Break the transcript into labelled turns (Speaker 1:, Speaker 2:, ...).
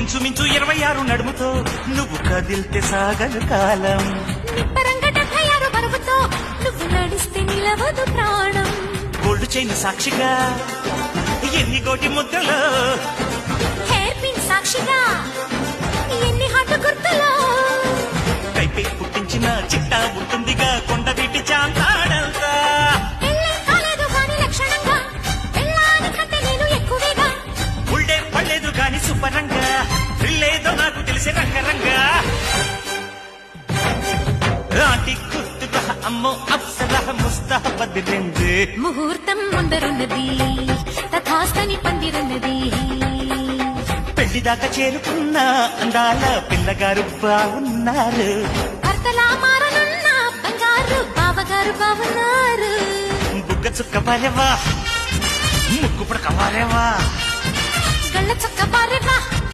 Speaker 1: ఇంచుమించు 26 నడుముతో నువ్వు కదిల్తే సాగలు కాలం.
Speaker 2: నిప్పరంగ 76 బరువుతో నువ్వు నడిస్తే నిలవదు ప్రాణం.
Speaker 1: గోల్డ్ చైన్ సాక్షిగా ఎన్ని కోటి ముద్దలో,
Speaker 2: హెయిర్ పిన్ సాక్షిగా ఎన్ని హాటు గుర్తులో.
Speaker 1: కైపే పుట్టించిన చిట్టా ఉంటుందిగా కొండ వీటి చాంతాడంతా.
Speaker 2: పెళ్ళేం కాలేదు గాని లక్షణంగా, పెళ్ళాని కంటే నేను ఎక్కువేగా.
Speaker 1: ఉల్డే పడలేదు గాని సుపరంగా, థ్రిల్లేదో నాకు తెలిసే రంగరంగా. రాటి గుర్తుగా అమ్మో అప్సర ముస్తాబద్ రెండు.
Speaker 2: ముహూర్తం ముందరున్నది, తథాస్తని పందిరున్నది.
Speaker 1: పెళ్లిదాకా చేరుకున్న అందాల పిల్లగారు బాగున్నారు.
Speaker 2: భర్తలా మారనున్న బంగారు బావగారు బావున్నారు.
Speaker 1: బుగ్గ చుక్క పారేవా, ముక్కు పుడక పారేవా,
Speaker 2: గళ్ళ చక్క పారేవా,